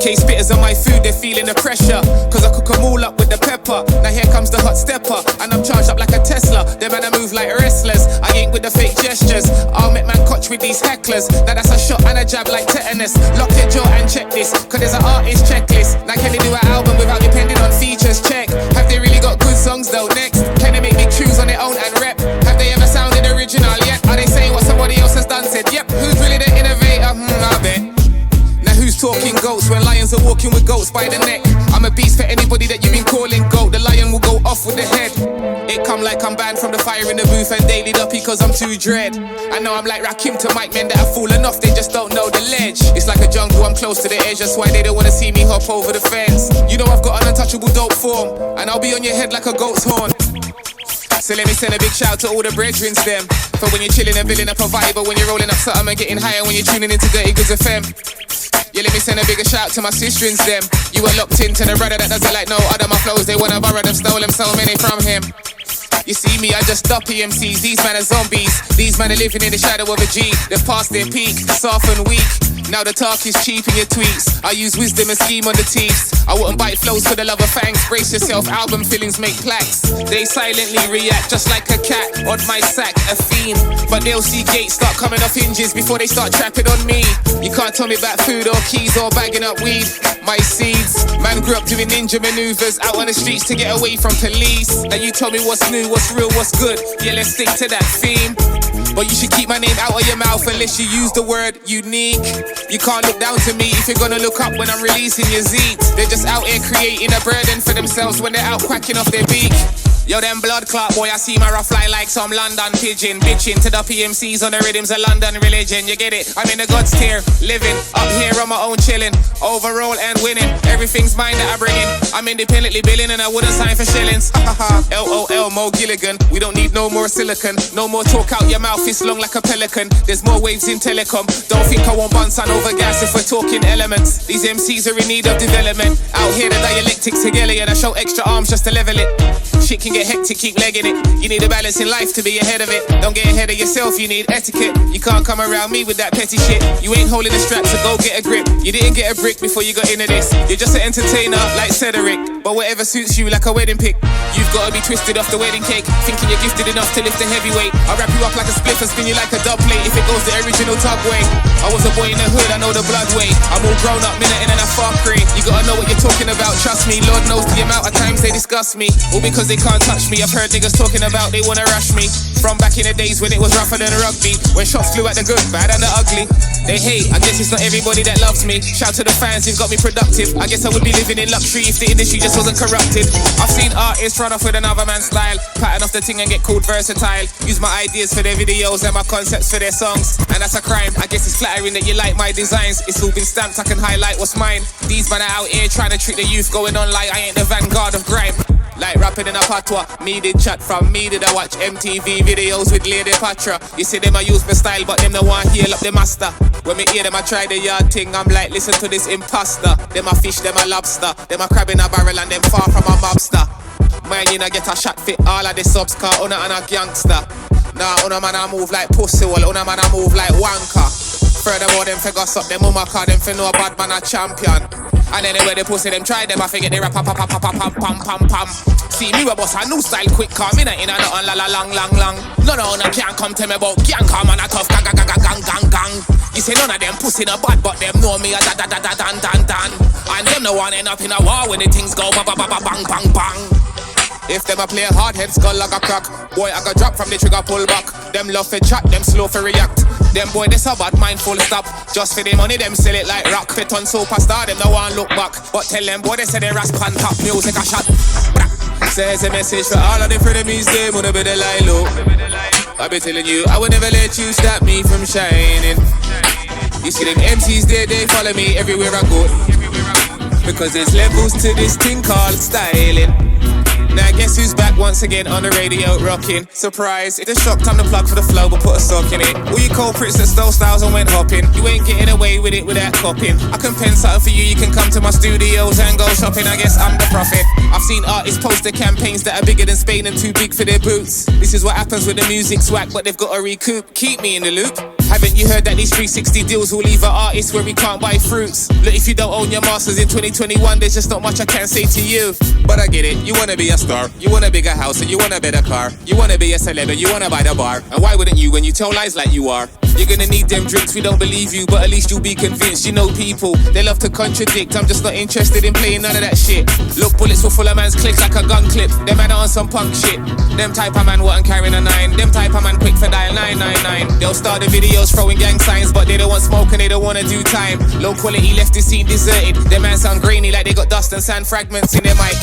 UK spitters on my food, they're feeling the pressure. Cause I cook them all up with the pepper. Now here comes the hot stepper, and I'm charged up like a Tesla. Them man I move like wrestlers, I ain't with the fake gestures. I'll make man coach with these hecklers. Now that's a shot and a jab like tetanus. Lock your jaw and check this, cause there's an artist checklist. Now can they do an album without depending on features? Check. Have they really got good songs though? Next, can they make big tunes on their own and rep? Have they ever sounded original yet? Are they saying what somebody else has done? Said, yep. Who's really the innovator? I bet. Now who's talking goats when lions are walking with goats by the neck? I'm a beast for anybody that you've been calling goat. The lion will go off with the head. It come like I'm banned from the fire in the booth and daily duppy cause I'm too dread. I know I'm like Rakim to Mike, men that have fallen off, they just don't know the ledge. It's like a jungle, I'm close to the edge, that's why they don't wanna see me hop over the fence. You know I've got an untouchable dope form, and I'll be on your head like a goat's horn. So let me send a big shout to all the brethrens them. For when you're chilling and building up a vibe, or when you're rolling up something and getting higher when you're tuning into Durrty Goodz FM. Yeah, let me send a bigger shout to my sisterins them. You were locked into the brother that does it like no other. My flows, they wanna borrow them, stole them so many from him. You see me, I just stop EMCs. These men are zombies. These men are living in the shadow of a G. They've passed their peak, soft and weak. Now the talk is cheap in your tweets. I use wisdom and scheme on the teeth. I wouldn't bite flows for the love of fangs. Brace yourself, album fillings make plaques. They silently react just like a cat on my sack, a fiend. But they'll see gates start coming off hinges before they start trapping on me. You can't tell me about food or keys or bagging up weed. My seeds, man grew up doing ninja maneuvers out on the streets to get away from police. Now you tell me what's new, what's real, what's good. Yeah, let's stick to that theme. But you should keep my name out of your mouth unless you use the word unique. You can't look down to me if you're gonna look up when I'm releasing your zines. They're just out here creating a burden for themselves when they're out quacking off their beak. Yo, them blood clot boy, I see my rough fly like some London pigeon. Bitching to the PMCs on the rhythms of London religion. You get it? I'm in the God's tier, living up here on my own chilling. Overall and winning, everything's mine that I bring in. I'm independently billing and I wouldn't sign for shillings. LOL, Mo Gilligan. We don't need no more silicon. No more talk out your mouth, it's long like a pelican. There's more waves in telecom. Don't think I won't bounce on over gas if we're talking elements. These MCs are in need of development. Out here the dialectics together and I show extra arms just to level it. Shit can get hectic, keep legging it. You need a balance in life to be ahead of it. Don't get ahead of yourself, you need etiquette. You can't come around me with that petty shit. You ain't holding the strap, so go get a grip. You didn't get a brick before you got into this. You're just an entertainer like Cedric, but whatever suits you like a wedding pick. You've gotta be twisted off the wedding cake, thinking you're gifted enough to lift a heavyweight. I'll wrap you up like a spliff and spin you like a dub plate if it goes the original tug way. I was a boy in the hood, I know the blood way. I'm all grown up, minute and a far cray. You gotta know what you're talking about, trust me. Lord knows the amount of times they discuss me. All because they can't touch me. I've heard niggas talking about they wanna rush me. From back in the days when it was rougher than rugby, when shots flew at the good, bad and the ugly. They hate, I guess it's not everybody that loves me. Shout to the fans, you've got me productive. I guess I would be living in luxury if the industry just wasn't corrupted. I've seen artists run off with another man's style, pattern off the thing and get called versatile. Use my ideas for their videos and my concepts for their songs, and that's a crime. I guess it's flattering that you like my designs. It's all been stamped, I can highlight what's mine. These men are out here trying to trick the youth, going on like I ain't the vanguard of grime. Like rapping in a patois, me did chat from me did I watch MTV videos with Lady Patra. You see them I use my style but them no one heal up the master. When me hear them I try the yard thing, I'm like listen to this imposter. Them a fish, them a lobster, them a crab in a barrel and them far from a mobster. Man you know get a shot fit all of the subs car una and a gangster. Nah una man I move like pussy wall, una man I move like wanker. Furthermore them for gossip, them mama call them for no bad man a champion. And anyway they pussy them try them I forget they rap pam pam pam pam pam pam pam pam. See me we boss a new style quick car, me not in a nothing la la long long long. No can't come tell me about gang car man a tough gang gang gang gang gang gang. You say none of them pussy no bad but them know me a da da da da dan dan dan. And them no one end up in a war when the things go ba ba ba ba bang bang bang. If them a play a hard head skull like a crack, boy I got drop from the trigger pull back. Them love for chat, them slow for react. Them boy this a bad mind full stop. Just for the money them sell it like rock. Fit on superstar them no one look back. But tell them boy they say they rasp on top music a shot. Says a message for all of the frenemies them wanna be the lie low. I be telling you I would never let you stop me from shining. You see them MCs there they follow me everywhere I go. Because there's levels to this thing called styling. Now guess who's back once again on the radio rocking? Surprise, it's a shock time to plug for the flow but put a sock in it. All you culprits that stole styles and went hopping, you ain't getting away with it without copying. I can pen something for you, you can come to my studios and go shopping, I guess I'm the prophet. I've seen artists post their campaigns that are bigger than Spain and too big for their boots. This is what happens when the music's whack but they've got to recoup. Keep me in the loop. Haven't you heard that these 360 deals will leave an artist where he can't buy fruits? Look, if you don't own your masters in 2021, there's just not much I can say to you. But I get it, you wanna be a star, you want a bigger house and you want a better car, you wanna be a celeb and you wanna buy the bar. And why wouldn't you when you tell lies like you are? You're gonna need them drinks, we don't believe you, but at least you'll be convinced. You know people, they love to contradict, I'm just not interested in playing none of that shit. Look, bullets will full of man's clicks like a gun clip. Them man are on some punk shit. Them type of man wasn't carrying a 9. Them type of man quick for dial 999. They'll start the videos throwing gang signs, but they don't want smoke and they don't wanna do time. Low quality left the scene deserted. Them man sound grainy like they got dust and sand fragments in their mic.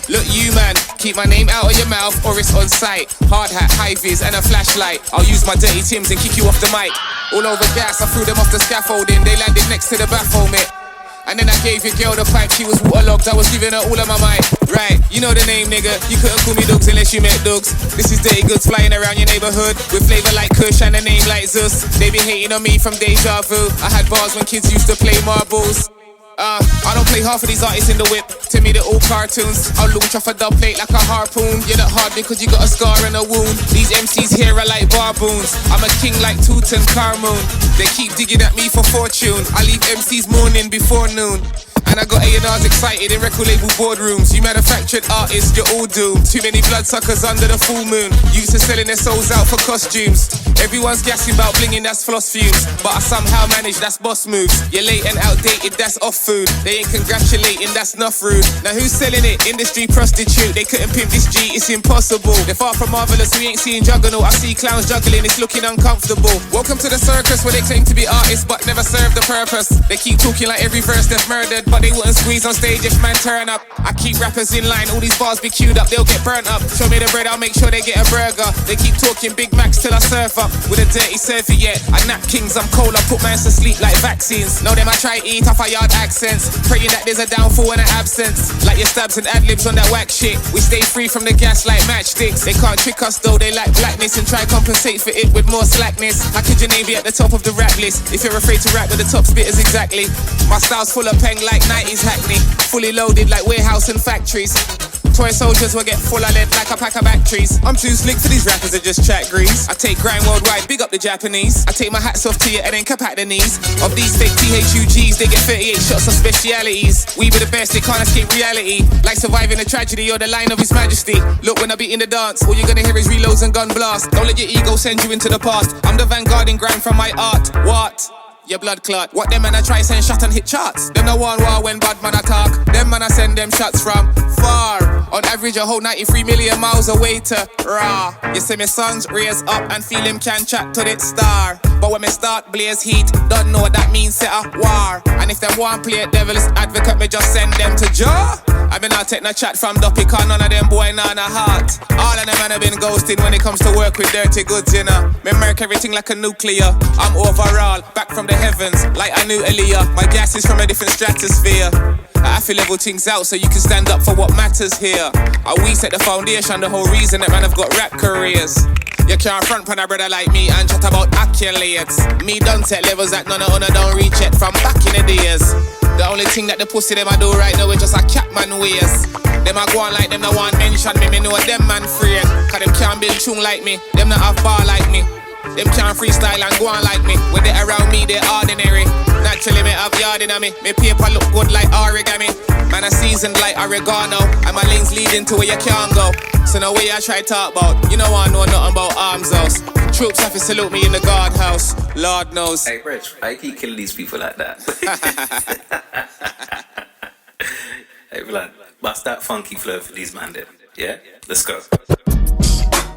Look you man, keep my name out of your mouth or it's on sight. Hard hat, high vis and a flashlight. I'll use my Durrty Timbs and kick you off the mic. All over gas, I threw them off the scaffolding. They landed next to the bafflement. And then I gave your girl the pipe, she was waterlogged, I was giving her all of my mic. Right, you know the name nigga, you couldn't call me Dugs unless you met Dugs. This is Durrty Goodz flying around your neighborhood with flavor like Kush and a name like Zeus. They been hating on me from deja vu. I had bars when kids used to play marbles. I don't play half of these artists in the whip. To me, they're all cartoons. I'll launch off a dub plate like a harpoon. You're not hard because you got a scar and a wound. These MCs here are like baboons. I'm a king like Tutankhamun. They keep digging at me for fortune. I leave MCs mourning before noon. And I got A&Rs excited in record label boardrooms. You manufactured artists, you're all doomed. Too many bloodsuckers under the full moon. Used to selling their souls out for costumes. Everyone's gassing about blinging, that's floss fumes. But I somehow manage, that's boss moves. You're late and outdated, that's off food. They ain't congratulating, that's not rude. Now who's selling it? Industry prostitute. They couldn't pimp this G, it's impossible. They're far from marvelous, we ain't seeing juggernaut. I see clowns juggling, it's looking uncomfortable. Welcome to the circus where they claim to be artists but never serve the purpose. They keep talking like every verse they've murdered, but they wouldn't squeeze on stage if man turn up. I keep rappers in line, all these bars be queued up, they'll get burnt up. Show me the bread, I'll make sure they get a burger. They keep talking Big Macs till I surf up with a dirty serviette. I nap kings, I'm cold, I put mans to sleep like vaccines. Know them I try eat off a yard accents, praying that there's a downfall and an absence. Like your stabs and ad-libs on that whack shit. We stay free from the gas like matchsticks. They can't trick us though, they lack blackness and try compensate for it with more slackness. How could your name be at the top of the rap list if you're afraid to rap with the top spitters exactly? My style's full of peng like 90s Hackney, fully loaded like warehouse and factories. Toy soldiers will get full of lead like a pack of batteries. I'm too slick for these rappers that just chat grease. I take grind worldwide, big up the Japanese. I take my hats off to you and then cap at the knees. Of these fake THUGs, they get 38 shots of specialities. We be the best, they can't escape reality. Like surviving a tragedy or the line of His Majesty. Look, when I be in the dance, all you're gonna hear is reloads and gun blast. Don't let your ego send you into the past. I'm the vanguard in grind from my art. What? Your blood clot. What them man I try send shot and hit charts? Them no one war when bad man attack. Them man I send them shots from far. On average a whole 93 million miles away to raw. You see me sons raise up and feel him can chat to the star. But when me start blaze heat, don't know what that means, set a war. And if them want play devil's advocate, me just send them to jaw. I been out take no chat from Duppy, cause none of them boy nah na heart. All of them man have been ghosting when it comes to work with Durrty Goodz, you know. Me mark everything like a nuclear. I'm overall, back from the heavens, like I knew Aaliyah. My gas is from a different stratosphere. I feel level things out so you can stand up for what matters here. We set the foundation, the whole reason that man have got rap careers. You can't front pan a brother like me and chat about accolades. Me done set levels that none of honor don't reach yet from back in the days. The only thing that the pussy them I do right now is just a cat man ways. Them I go on like them no one mention me, me know them man free. Cause them can't build tune like me, them not have bar like me. Them can't freestyle and go on like me. When they around me, they ordinary. Naturally, me have yard in me. Me paper look good like origami. Man, I seasoned like oregano. And my lanes leading to where you can't go. So no way I try to talk about. You know I know nothing about arms house. Troops have to salute me in the guardhouse. Lord knows. Hey, Rich, why you keep killing these people like that? Hey, Vlad, bust that funky flow for these man then. Yeah? Let's go.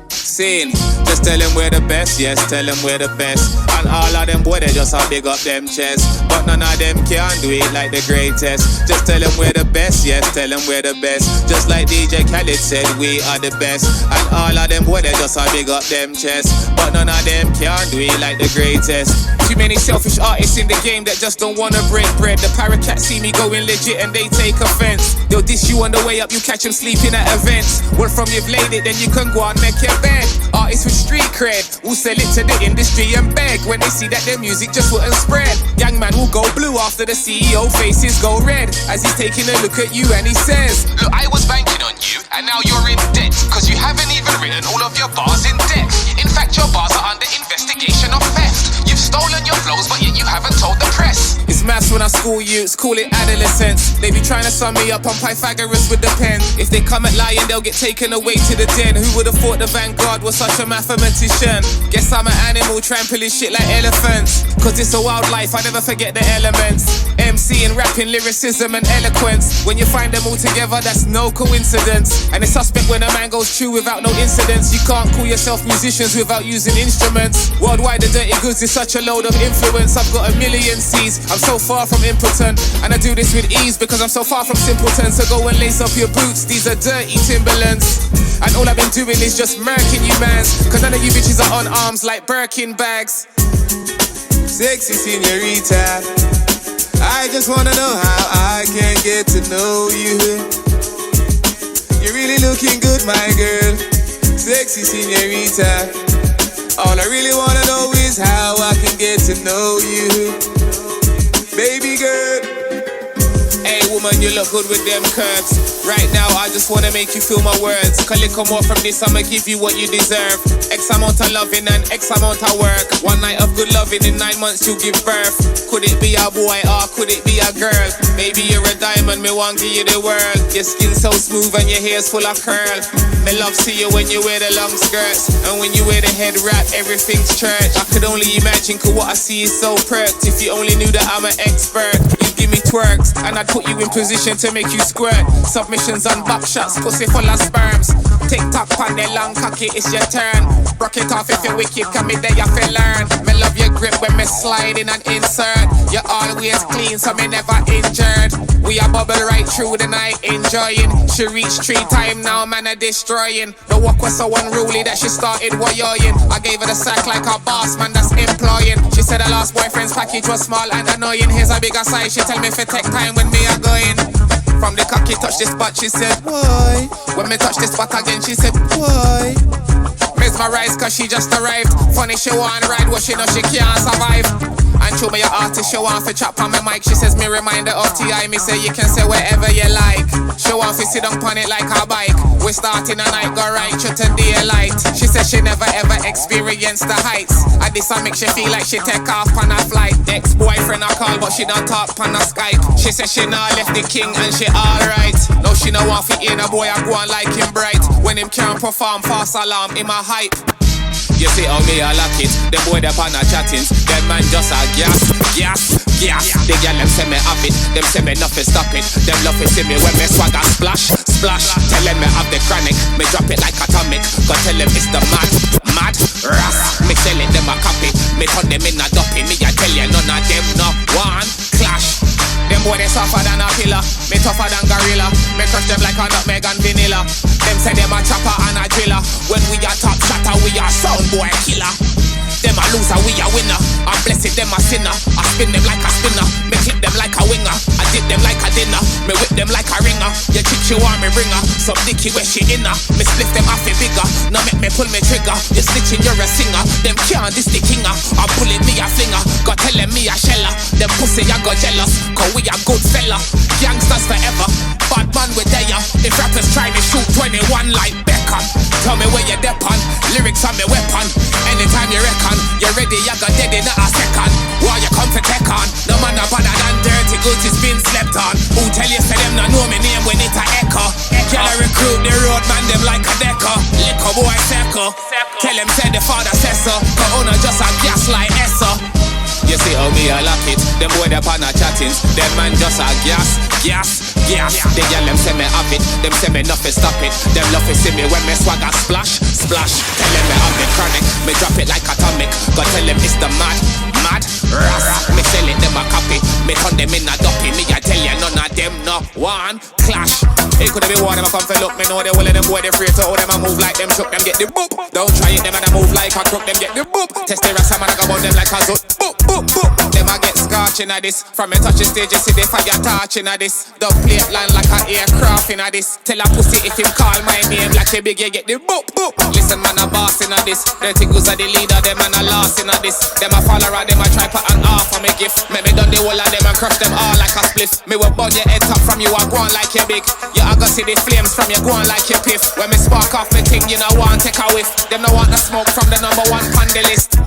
Scene. Just tell them we're the best, yes, tell them we're the best. And all of them boy, they just all big up them chests. But none of them can do it like the greatest. Just tell them we're the best, yes, tell them we're the best. Just like DJ Khaled said, we are the best. And all of them boy, they just all big up them chests. But none of them can do it like the greatest. Too many selfish artists in the game that just don't wanna break bread. The paracats see me going legit and they take offense. They'll diss you on the way up, you catch them sleeping at events. Well, from you've laid it, then you can go and make your bed. Artists with street cred will sell it to the industry and beg when they see that their music just wouldn't spread. Young man will go blue after the CEO faces go red as he's taking a look at you and he says, look, I was banking on you and now you're in debt, cause you haven't even written all of your bars in depth. In fact, your bars are under investigation of theft. You've stolen school youths, call it adolescence. They be trying to sum me up on Pythagoras with the pen. If they come at lying, they'll get taken away to the den. Who would've thought the vanguard was such a mathematician? Guess I'm an animal, trampling shit like elephants. Cause it's a wildlife, I never forget the elements. MC and rapping, lyricism and eloquence. When you find them all together, that's no coincidence. And it's suspect when a man goes true without no incidents. You can't call yourself musicians without using instruments. Worldwide, the Durrty Goodz is such a load of influence. I've got a million C's, I'm so far from impotent. And I do this with ease because I'm so far from simpleton. So go and lace up your boots, these are Durrty Timberlands. And all I've been doing is just murking you mans. Cause none of you bitches are on arms like Birkin bags. Sexy señorita, I just wanna know how I can get to know you. You're really looking good, my girl. Sexy señorita, all I really wanna know is how I can get to know you. Baby girl. Hey woman, you look good with them curves. Right now, I just wanna make you feel my words. Collect more from this, I'ma give you what you deserve. X amount of loving and X amount of work. One night of good loving in 9 months you give birth. Could it be a boy or could it be a girl? Baby, you're a diamond, me want give you the world. Your skin's so smooth and your hair's full of curl. Me love see you when you wear the long skirts. And when you wear the head wrap, everything's church. I could only imagine, cause what I see is so perked. If you only knew that I'm an expert, you'd give me twerks, and I'd put you in position to make you squirt. Submissions and back shots, pussy full of sperms. Tick tock on the long cocky, it's your turn. Rock it off if you're wicked, come in there you feel learn. Me love your grip when me slide in and insert. You're always clean, so me never injured. We are bubble right through the night, enjoying. She reached 3 times now, man, a destroying. The walk was so unruly that she started warrioring. I gave her the sack like a boss, man, that's employing. She said her last boyfriend's package was small and annoying. Here's a bigger size, she tell me if it take time when me are going. From the cocky touch this spot, she said, why? When me touch this spot again, she said, why? Mesmerized cause she just arrived. Funny she want ride, what she know she can't survive. And show me your artist, show off a chop on my mic. She says me reminder of T.I. Me say you can say wherever you like. Show off, you sit down on it like a bike. We start in a night, go right through to daylight. She says she never ever experienced the heights. And this I make she feel like she take off on a flight. Ex-boyfriend I call but she don't talk on a Skype. She says she not left the king and she alright. No she no want fit in a boy I go on like him bright. When him can't perform false alarm in my hype. You see how me a lock it. Them boy them on a chattings. Them man just a gas. The girl them say me have it. Them say me nothing stop it. Them love to see me when me swagger splash. Tell them me have the chronic. Me drop it like atomic. Go tell them it's the mad ras. Me sell it, them a copy. Me turn them in a duppy. Me a tell you none of them no one clash. Them boy they softer than a pillar. Me tougher than gorilla. Me crush them like a nutmeg and vanilla. Them say them a chopper and a driller. When we a top shatter, we a sound boy killer. Them a loser, we a winner. I'm blessed, them a sinner. I spin them like a spinner. Me hit them like a winger. I dip them like a dinner. Me whip them like a ringer. Your chick she want me ringer. Some dicky where she inner. Me split them off it bigger. Now make me pull me trigger. You snitching, you're a singer. Them can't this the kinger. I bullet me a flinger. God telling me a sheller. Them pussy I got jealous. Cause we a good fella. Youngsters forever. Bad man with there. If rappers try to shoot 21 like Beckham. Tell me where you're dep on. Lyrics on me weapon. Anytime you reckon you're ready, you got dead in a second. While you come for tech on. No man no better than Durrty Goodz, it's been slept on. Who tell you say them no know me name when it a echo? Can I recruit the road man them like a decker? Liquor boy circle. Tell them say the father says so. Cause owner just a gas like Esser. You see how me a lock it. Them boy them on a chattings. Them man just a gas. The girl them say me have it. Them say me nothing stop it. Them love to see me when me swagger splash. Tell them me have the chronic. Me drop it like atomic. Go tell them it's the mad ras. Me sell it, them a copy. Me turn them in a duppy. Me a tell you none of them no one clash. It could be one them a come for look. Me know they will let them boy they free to how them a move like them shook. Them get the boop. Don't try it, them and a move like a crook. Them get the boop. Test the rasta man I go about them like a zoot. Boop. Them a get scorching at this. From me touch the stage you see the fire touching at this. The plate land like a aircraft in a this. Tell a pussy if him call my name like a big you get the boop. Listen man a boss in a this. Durrty Goodz are the leader, them and a loss in a this. Them a follower, them a try put an off for me gift. Me done the whole of them and crush them all like a spliff. Me will bud your head top from you a go on like you big. You a go see the flames from you go on like you piff. When me spark off me thing you know want take a whiff. Them no want no smoke from the number 1 on the list.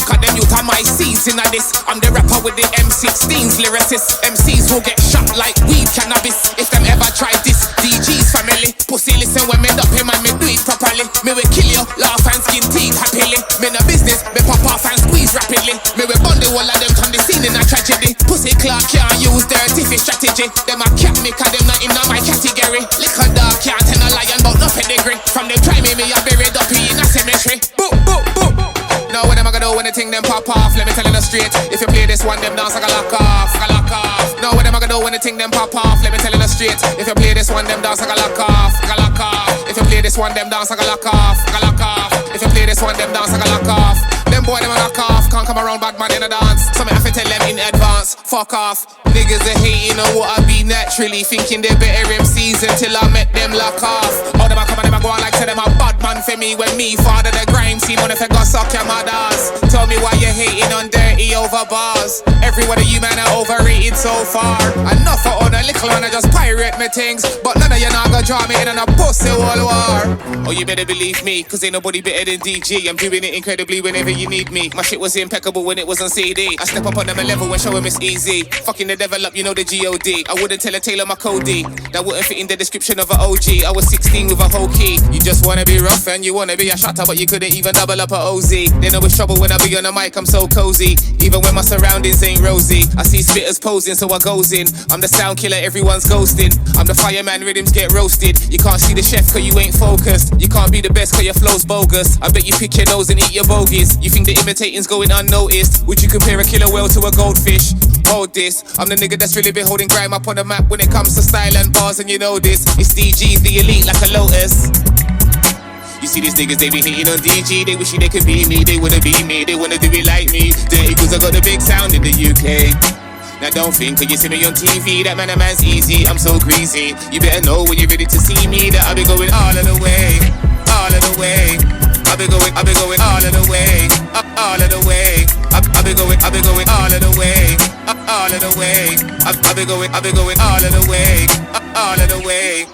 Cause them youth are my seeds in this. I'm the rapper with the M16's lyricist. MCs will get shot like weed cannabis if them ever try this. DG's family. Pussy listen when me up him and me do it properly. Me will kill you, laugh and skin teeth happily. Me no business, me pop off and squeeze rapidly. Me will bundle all of them from the scene in a tragedy. Pussy clock can't use dirty fish strategy. Them a cat me cause them not in my category. Liquor dog can't tell a lion but no pedigree. From them try me I buried up in a cemetery. Boop, boop, boop. Now what am I gonna do when the thing them pop off? Let me tell you straight. If you play this one, them dance like a lock off, a lock off. Now what am I gonna do when the thing them pop off? Let me tell you straight. If you play this one, them dance like a lock off, a lock off. If you play this one, them dance like a lock off, a lock off. If you play this one, them dance like a lock off. Them boy them a lock off. Can't come around bad man in a dance. So me have to tell them in advance. Fuck off. Niggas are hating on what I be naturally, thinking they better MCs until I met them lock off. All them a come and them a go on like say them a bad man for me. When me father the grime scene on if I got suck your mothers. Tell me why you hating on dirty over bars. Every one of you man are overrated so far. Enough for on a little and I just pirate me things. But none of you not gonna draw me in on a pussy wall war. Oh you better believe me, cause ain't nobody better than DG. I'm doing it incredibly whenever you need me. My shit was impeccable when it was on CD. I step up on them a level when showing it's easy. Fucking the devil up, you know the G.O.D. I wouldn't tell a tale of my codie. That wouldn't fit in the description of an OG. I was 16 with a whole key. You just wanna be rough and you wanna be a shotter, but you couldn't even double up a OZ. They know it's trouble when I be on the mic, I'm so cozy. Even when my surroundings ain't rosy. I see spitters posing, so I goes in. I'm the sound killer, everyone's ghosting. I'm the fireman, rhythms get roasted. You can't see the chef cause you ain't focused. You can't be the best cause your flow's bogus. I bet you pick your nose and eat your bogies. You think the imitating's going unnoticed? Would you compare a killer whale to a goldfish? Hold this, I'm the nigga that's really been holding grime up on the map when it comes to style and bars, and you know this. It's DG's the elite like a lotus. You see these niggas, they be hating on DG. They wishing they could be me, they wanna be me, they wanna do it like me. Durrty Goodz, I got the big sound in the UK. Now don't think, cause you see me on TV, that man a man's easy, I'm so greasy. You better know when you're ready to see me, that I'll be going all of the way, all of the way. I'll be going all of the way, all of the way. I'll be going all of the way, all of the way. I'll be going all of the way, all of the way.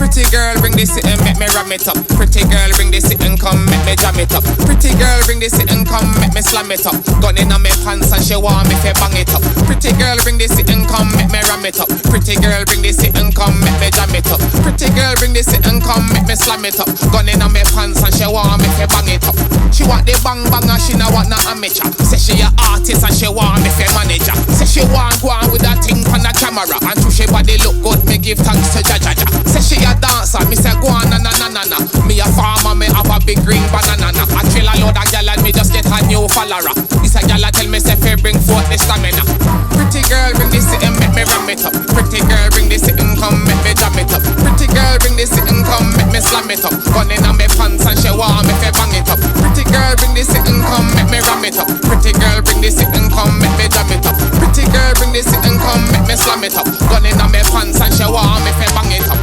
Pretty girl, bring this it and make me ram it up. Pretty girl, bring this it and come make me jam it up. Pretty girl, bring this it and come make me slam it up. Gun in on me pants and she want me to bang it up. Pretty girl, bring this it and come make me ram it up. Pretty girl, bring this it and come make me jam it up. Pretty girl, bring this it and come make me slam it up. Gun in on me pants and she want me to bang it up. She want the bang bang and she no want no amateur. Say she a artist and she want me to manager. Say she want go on with that thing on the camera. And to she body look good, me give thanks to Jaja. Say she a dancer, me say go on na na na na na. Me a farmer, me have a big green banana. I trail a load of gal and me just get a new follower. This a gal a tell me say fi bring forth the stamina. Pretty girl bring this it and make me ram it up. Pretty girl bring this it and come make me jam it up. Pretty girl bring this it and come make me slam it up. Gun in on me pants and she want me fi bang it up. Pretty girl bring this it and come make me ram it up. Pretty girl bring this it and come make me jam it up. Pretty girl bring this it and come make me slam it up. Gun in on me pants and she want me fi bang it up.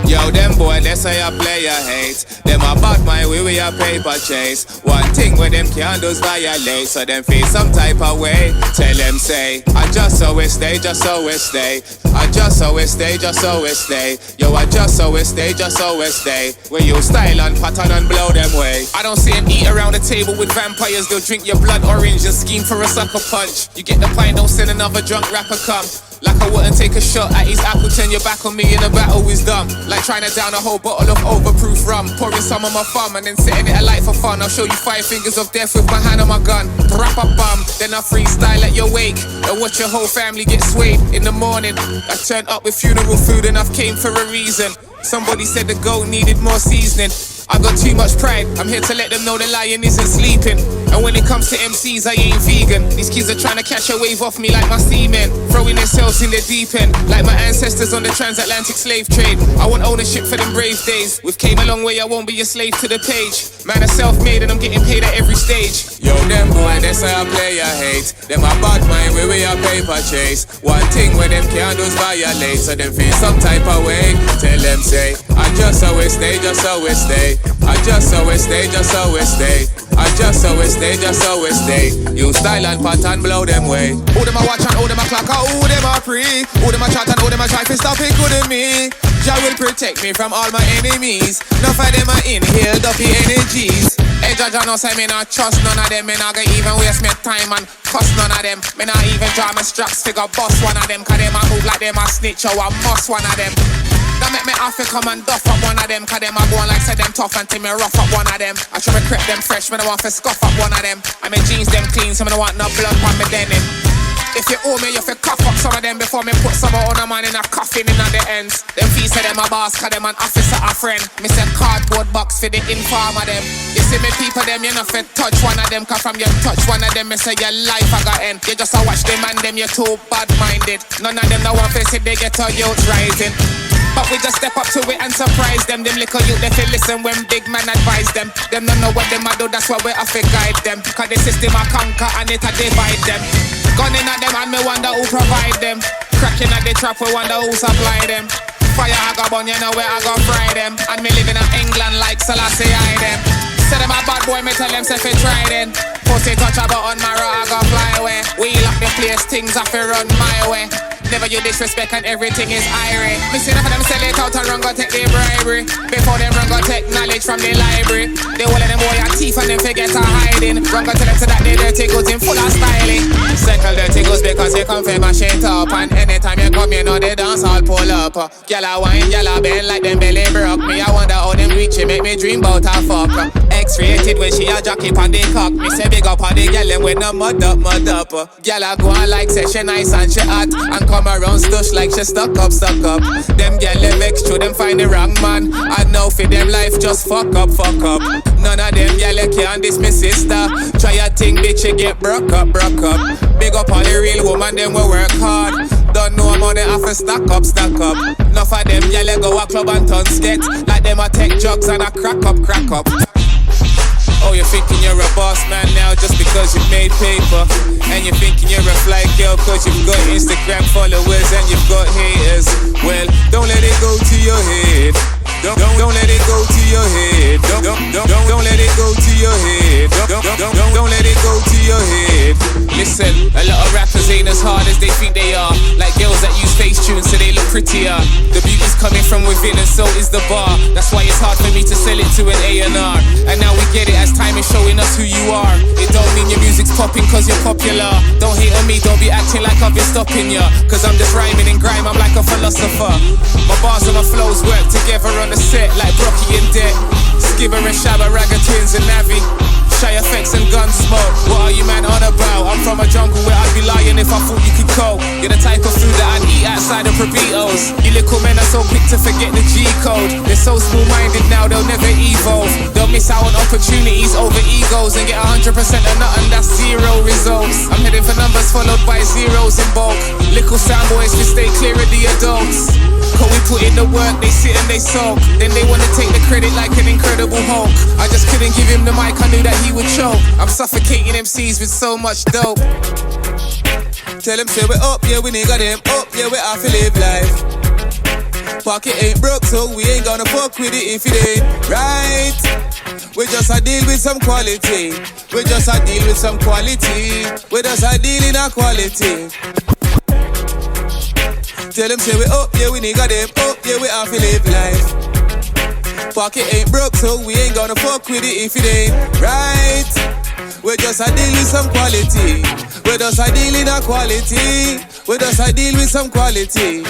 Yo, them boy, they say I play a hate. Them about my way, we a paper chase. One thing where them can't do is violate. So them feel some type of way. Tell them say, I just always stay, just always stay. I just always stay, just always stay. Yo, I just always stay, just always stay. Where you style and pattern and blow them way. I don't see them eat around the table with vampires. They'll drink your blood orange and scheme for a sucker punch. You get the pint, don't send another drunk rapper come. Like I wouldn't take a shot at his apple, turn your back on me in a battle is dumb. Like trying to down a whole bottle of overproof rum. Pouring some on my thumb and then setting it alight for fun. I'll show you 5 fingers of death with my hand on my gun. Rap a bum, then I freestyle at your wake. And watch your whole family get swayed. In the morning, I turned up with funeral food and I've came for a reason. Somebody said the goat needed more seasoning. I got too much pride, I'm here to let them know the lion isn't sleeping. And when it comes to MCs, I ain't vegan. These kids are trying to catch a wave off me like my seamen. Throwing themselves in the deep end, like my ancestors on the transatlantic slave trade. I want ownership for them brave days. We've came a long way, I won't be a slave to the page. Man, I'm self-made and I'm getting paid at every stage. Yo, them boy, they say I play a hate. Them a bad mind, where we a paper chase. One thing where them can't do is violate. So them feel some type of way. Tell them say, I just always stay, just always stay. I just always stay, just always stay. I just always stay, just always stay. You style and pattern blow them way. Who them a watch and who them a clock and who them a pre. Who them a chat and who them a try to stop it good in me. Jah will protect me from all my enemies. Enough of them a inhale dopey energies. judge, I know say me not trust none of them. Me not gonna even waste me time and cuss none of them. Me not even draw my straps, figure boss one of them. Cause them a move like them a snitch or a must one of them. Don't make me have to come and duff up one of them. Cause them a go on like say them tough until me rough up one of them. I try to creep them fresh, me don't want to scuff up one of them. And my jeans them clean, so me don't want no blood on me denim. If you owe me, you fi cough up some of them before me put some on a man in a coffin in at the ends. Them fees say them a boss, cause them an officer a friend. Me say cardboard box for the informer them. You see me people them, you know fi touch one of them. Cause from you touch one of them, me say your life a got end. You just a watch them and them, you too bad-minded. None of them no one fi see they get a youth rising. But we just step up to it and surprise them. Them little youth, they feel listen when big man advise them. Them don't know what them a do, that's why we have to guide them. Cause the system a conquer and it a divide them. Gunning at them and me wonder who provide them. Cracking at the trap, we wonder who supply them. Fire I go burn, you know where I go fry them. And me living in England like Selassie I them. Say them a bad boy, me tell them say fi try them. Pussy touch a button, my rock I go fly away. Wheel up the place, things have to run my way. Never you disrespect and everything is irate. Me see enough of them sell it out and run go take the bribery. Before them run go take knowledge from the library. They all of them boy a thief and them forget to hiding. Run go tell them so that they dirty goods in full of styling. Circle dirty goods because you come from my shit up. And anytime you come you know they dance all pull up. Gyal a wine, gyal a bend like them belly broke. Me I wonder how them reach it make me dream about a fuck. X-rated when she a jockey pon the cock. Me say big up on the gyal them with no mud up. Gyal a go on like say she nice and she hot. And come around stush like she stuck up. Them gyal they vex through them find the wrong man. And now for them life just fuck up. None of them gyal they can't diss me sister. Try a thing bitch you get broke up. Big up all the real woman them will work hard. Don't know money have to stack up. Enough of them gyal they go a club and turn skate. Like them a take drugs and a crack up. Oh, you're thinking you're a boss man now just because you've made paper. And you're thinking you're a fly girl cause you've got Instagram followers and you've got haters. Well, don't let it go to your head. Don't let it go to your head. Don't let it go to your head. Don't let it go to your head. Listen, a lot of rappers ain't as hard as they think they are. Like girls that use face tunes so they look prettier. The beauty's coming from within and so is the bar. That's why it's hard for me to sell it to an A&R. And now we get it as time is showing us who you are. It don't mean your music's popping cause you're popular. Don't hate on me, don't be acting like I've been stopping ya. Cause I'm just rhyming in grime, I'm like a philosopher. My bars and my flows work together on the set like Brocky and Det. Skibber and Shabba, Ragga Twins and Navi. Shy effects and gun smoke. What are you man on about? I'm from a jungle where I'd be lying if I thought you could cope. You're the type of food that I'd eat outside of Probitos. You little men are so quick to forget the G-code. They're so small-minded now, they'll never evolve. They'll miss out on opportunities over egos and get 100% of nothing, that's zero results. I'm heading for numbers followed by zeros in bulk. Little sound boys can stay clear of the adults. Cause we put in the work, they sit and they sulk. Then they wanna take the credit like an incredible Hulk. I just couldn't give him the mic, I knew that he would choke. I'm suffocating MCs with so much dope. Tell them say we're up, yeah we nigga them up, yeah we have to live life. Pocket ain't broke so we ain't gonna fuck with it if it ain't right. We just a deal with some quality. We just a deal with some quality. We just a deal in a quality. Tell them say we up, yeah we nigga them up, yeah we have to live life. Pocket ain't broke so we ain't gonna fuck with it if it ain't right. We just a deal with some quality. We just a deal in a quality. We just a deal with some quality.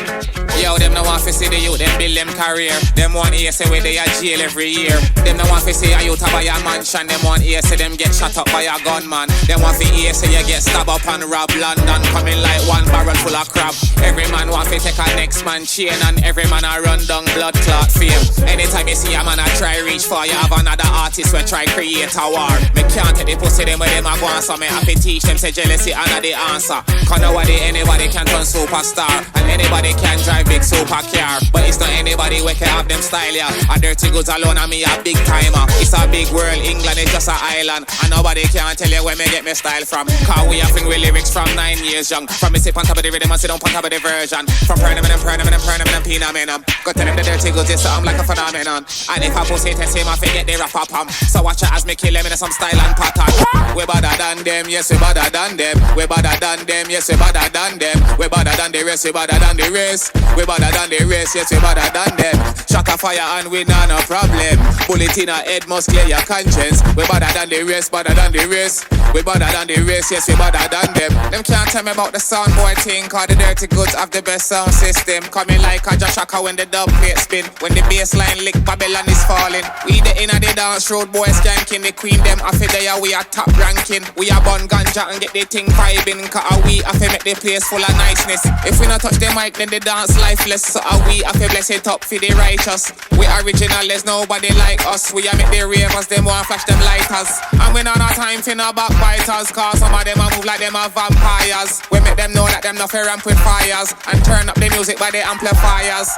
Yo, them no want to see the youth, them build them career. Them want to say where they are jail every year. Them no want to see a youth buy a mansion. Them want to say them get shot up by a gunman. Them want to say you get stabbed up and rob London. Coming like one barrel full of crab. Every man want to take a next man chain. And every man a run down blood clot fame. Anytime you see a man a try reach for, you have another artist who try create a war. Me can't take the pussy them where them a go on. So me have to teach them say jealousy and the answer. Cause nobody, anybody can turn superstar. And anybody can drive big supercar. But it's not anybody who can have them style, yeah. A Durrty Goodz alone and me a big timer. It's a big world, England is just an island. And nobody can tell you where me get my style from. Cause we have fling with lyrics from 9 years young. From me sit on top of the rhythm and sit on top of the version. From Pernaman and Pinaman. Go tell them the Durrty Goodz is something like a phenomenon. And if I pussy test him, I forget the rapper pump. So watch it as me kill him in some style and pattern. We better than them, yes we better than them. We better than them, yes we better than them. them. We better than the rest, we better than the rest. We better than the rest, yes, we better than them. Shot a fire and we not no problem. Bullet in a head must clear your conscience. We better than the rest, better than the rest. We better than the rest, yes, we better than them. Them can't tell me about the sound boy thing, cause the Durrty Goodz have the best sound system. Coming like a Joshaka when the dub plate spin. When the bassline lick, Babylon is falling. We the inna the dance road boys skanking. The queen them after they are we are top ranking. We are bun ganja and get the thing vibing. Cause we have to make the place full of niceness. If we not touch the mic then the dance lifeless. So we have to bless it up for the righteous. We original, there's nobody like us. We are make the ravers, them want flash them lighters. And we not no time for no backbiters. Cause some of them a move like them are vampires. We make them know that them not fair ramp with fires. And turn up the music by the amplifiers.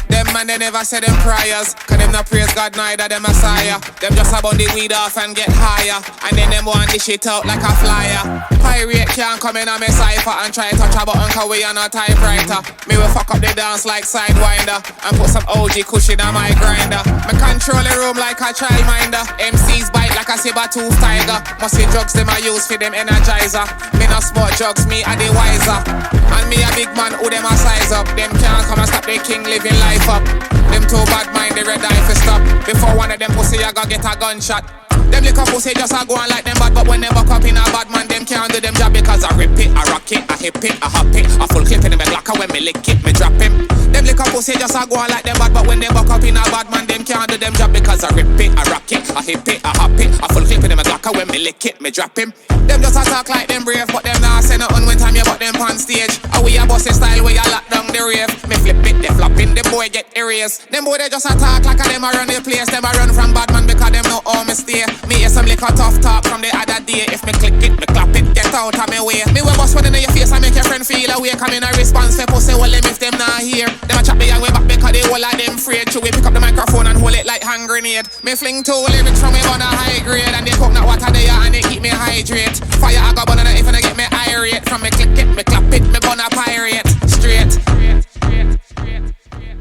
Them man they never say them prayers. Cause them not praise God neither them Messiah. Them just about the weed off and get higher. And then them want this shit out like a flyer. Pirate can't come in on me cipher and try to touch a button cause we are not typewriter. Me will fuck up the dance like Sidewinder and put some OG cushion on my grinder. Me control the room like a childminder. MCs bite like a saber-tooth tiger. Must see drugs them I use for them energizer. Me not smoke drugs, me are the wiser. And me a big man who them a size up. Them can't come and stop the king living life up. Them too bad mind, they red eye for stop. Before one of them pussy I go get a gunshot. Them little pussy just a go on like them bad, but when they buck up in a bad man, them can't do them job because I rip it, I rock it, I hip it, I hop it, I full clip in the blocker when me lick it, me drop him. Them little pussy just a go on like them bad, but when they buck up in a bad man, them can't do them job because I rip it, I rock it, I hip it, I hop it, I full clip in the blocker when me lick it, me drop him. Them just a talk like them brave, but them not say nothing when time you butt them on stage. And we a bossy style where you lock down the rave. Me flip it, they flop in, the boy get erased. Them boy they just a talk like a them a run the place. Them a run from bad man because them know how me stay. Me hear some little tough talk from the other day. If me click it, me clap it, get out of me way. Me will bust one in your face and make your friend feel away. Come in a response for pussy, well them if them not here. Them a chat me and way back because they all of them afraid. So we pick up the microphone and hold it like hand grenade. Me fling two lyrics from me on a high grade. And they coconut water there and they keep me hydrate. Fire I go burn on it if I get me irate. From me click it, me clap it, me burn a pirate. Straight.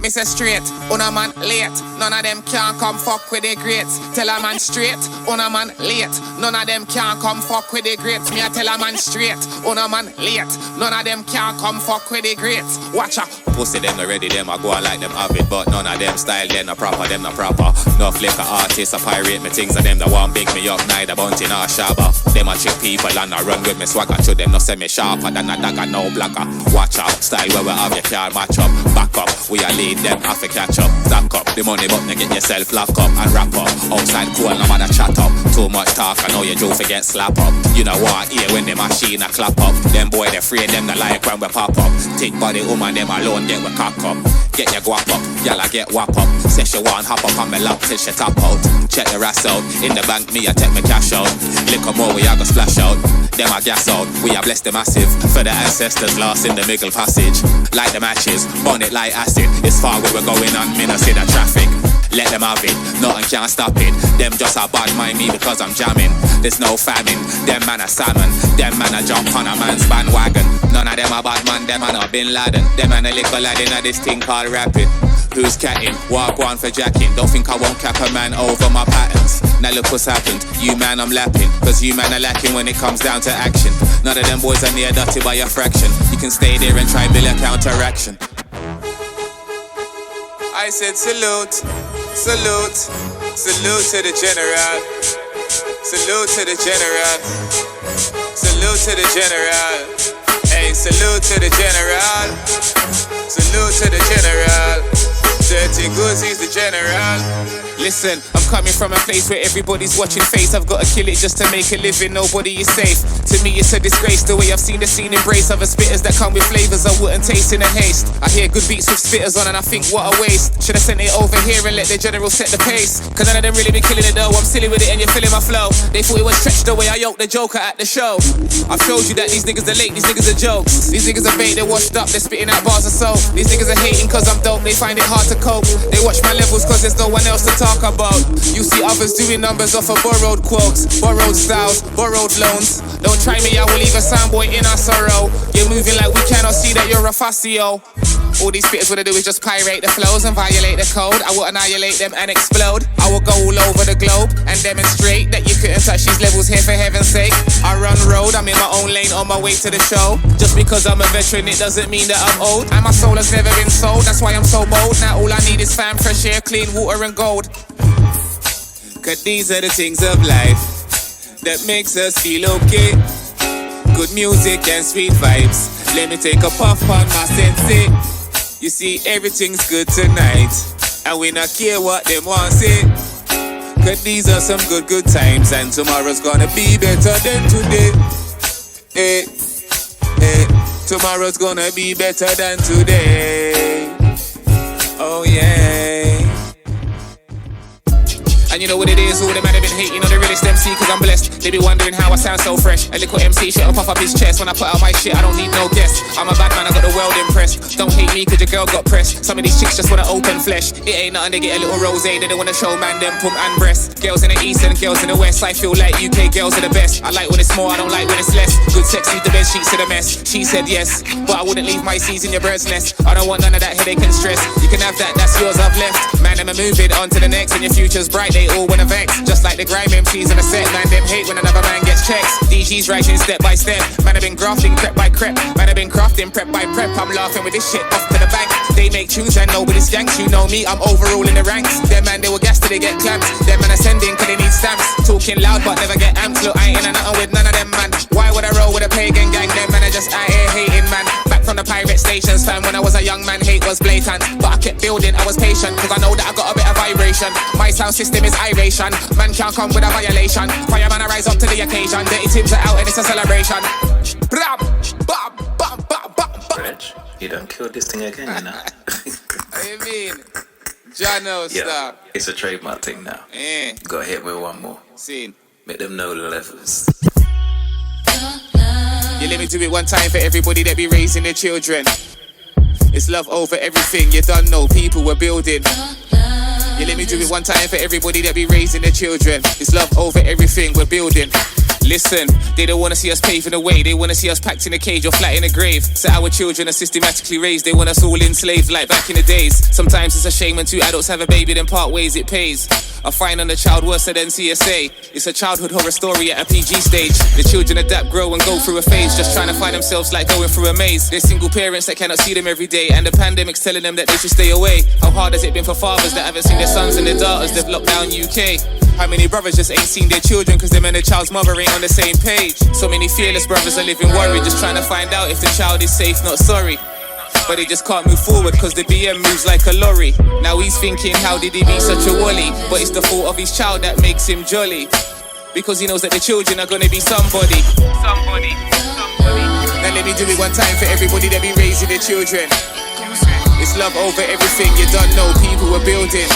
Me say straight, una man late. None of them can come fuck with the greats. Tell a man straight, una man late. None of them can come fuck with the greats. Me I tell a man straight, una man late. None of them can come fuck with the greats. Watch out. Pussy them already, them I go on like them have it. But none of them style, them not proper, them not proper. No flicker artists, a pirate me things and them that want big me up. Neither bunty nor shabba. Them a chick people and I run with me swagger. To them no say me sharper than a dagger, no blacker. Watch out, style where we have you can't match up. Back up, we a lead them have to catch up. Stack up the money but you get yourself lock up and wrap up. Outside cool no man a chat up. Too much talk I know you do forget slap up. You know what here when the machine a clap up. Them boy they afraid them the like when we pop up. Take body woman them alone get we cock up. Get your guap up, y'all get whap up. Say she want hop up on me lap till she tap out. Check the rest out, in the bank me I take me cash out. Lick more we a go splash out. Them a gas out, we a bless the massive. For the ancestors lost in the middle passage. Like the matches, burn it like acid. It's far where we're going on, me no see the traffic. Let them have it, nothing can stop it. Them just a bad mind me because I'm jamming. There's no famine, them man a salmon. Them man a jump on a man's bandwagon. None of them a bad man, them man a Bin Laden. Them man a little lad in a this thing called rapping. Who's catting? Walk one for jacking. Don't think I won't cap a man over my patterns. Now look what's happened. You man I'm lapping. Cause you man are lacking when it comes down to action. None of them boys are near dirty by a fraction. You can stay there and try build a counteraction. I said salute, salute, salute to the general. Salute to the general. Salute to the general. Hey, salute to the general. Salute to the general. Durrty Goodz, he's the general. Listen, I'm coming from a place where everybody's watching face. I've gotta kill it just to make a living, nobody is safe. To me it's a disgrace the way I've seen the scene embrace other spitters that come with flavors I wouldn't taste in a haste. I hear good beats with spitters on and I think what a waste. Should've sent it over here and let the general set the pace. Cause none of them really be killing it though, I'm silly with it and you're feeling my flow. They thought it was stretched the way I yoked the Joker at the show. I've showed you that these niggas are late, these niggas are jokes. These niggas are bait, they're washed up, they're spitting out bars of soap. These niggas are hating cause I'm dope, they find it hard to cope. They watch my levels cause there's no one else to talk about. You see others doing numbers off of borrowed quotes, borrowed styles, borrowed loans. Don't try me, I will leave a soundboy in our sorrow. You're moving like we cannot see that you're a fussio. All these spitters wanna do is just pirate the flows and violate the code. I will annihilate them and explode. I will go all over the globe and demonstrate that you couldn't touch these levels here for heaven's sake. I run road, I'm in my own lane on my way to the show. Just because I'm a veteran, it doesn't mean that I'm old. And my soul has never been sold, that's why I'm so bold. Now all I need is fam, fresh air, clean water and gold. Cause these are the things of life that makes us feel okay. Good music and sweet vibes. Let me take a puff on my sensei. You see, everything's good tonight, and we not care what them want say. Cause these are some good times, and tomorrow's gonna be better than today. Hey, hey, tomorrow's gonna be better than today. Oh yeah. And you know what it is, all the man have been hating on the realest MC cause I'm blessed. They be wondering how I sound so fresh. A little MC shit will puff up his chest. When I put out my shit, I don't need no guests. I'm a bad man, I got the world impressed. Don't hate me cause your girl got pressed. Some of these chicks just wanna open flesh. It ain't nothing, they get a little rosé. They don't wanna show man them pump and breast. Girls in the east and girls in the west, I feel like UK girls are the best. I like when it's more, I don't like when it's less. Good sex leave the bed sheets to the mess. She said yes, but I wouldn't leave my seeds in your bird's nest. I don't want none of that headache and stress. You can have that, that's yours, I've left. Man, I'm moving on to the next. And your future's bright, they all wanna vex. Just like the grime MCs in a set. Man, them hate when another man gets checks. DG's writing step by step. Man, I've been grafting crep by crep. Man, I've been crafting prep by prep. I'm laughing with this shit off to the bank. They make tunes and nobody skanks. You know me, I'm overall in the ranks. Them man, they were gassed till they get clamped. Them man are sending cause they need stamps. Talking loud but never get amped. Look, I ain't in a nothing with none of them, man. Why would I roll with a pagan gang? Them man are just out here hating, man. Back from the pirate stations, fam. When I was a young man, hate was blatant. But I kept building, I was patient. Cause I know that I got a bit of vibration. My sound system is iration. Man can't come with a violation. Fireman, I rise up to the occasion. Durrty Timbs are out and it's a celebration. Reg, you don't kill this thing again, you know. What do you mean? Jono stop. It's a trademark thing now. Go hit with one more. Scene. Make them know the levels. You let me do it one time for everybody that be raising their children. It's love over everything, you don't know, people we're building. You let me do it one time for everybody that be raising their children. It's love over everything we're building. Listen, they don't wanna see us paving the way. They wanna see us packed in a cage or flat in a grave. So our children are systematically raised. They want us all enslaved like back in the days. Sometimes it's a shame when two adults have a baby, then part ways it pays. I find on the child worse than CSA. It's a childhood horror story at a PG stage. The children adapt, grow and go through a phase, just trying to find themselves like going through a maze. They're single parents that cannot see them every day, and the pandemic's telling them that they should stay away. How hard has it been for fathers that haven't seen their sons and their daughters? They've locked down UK. How many brothers just ain't seen their children cause them and the child's mother ain't on the same page? So many fearless brothers are living worried, just trying to find out if the child is safe, not sorry. But they just can't move forward cause the BM moves like a lorry. Now he's thinking, how did he be such a wally? But it's the fault of his child that makes him jolly, because he knows that the children are gonna be somebody. Now let me do it one time for everybody that be raising their children. It's love over everything, you don't know, people we're building.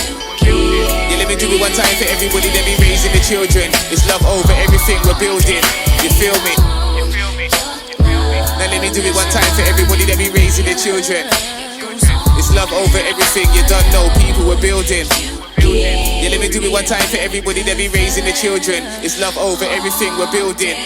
Yeah, let me do it one time for everybody that be raising the children. It's love over everything we're building. You feel me? Now let me do it one time for everybody that be raising their children. It's love over everything, you don't know, people we're building. Yeah, let me do it one time for everybody that be raising the children. It's love over everything we're building.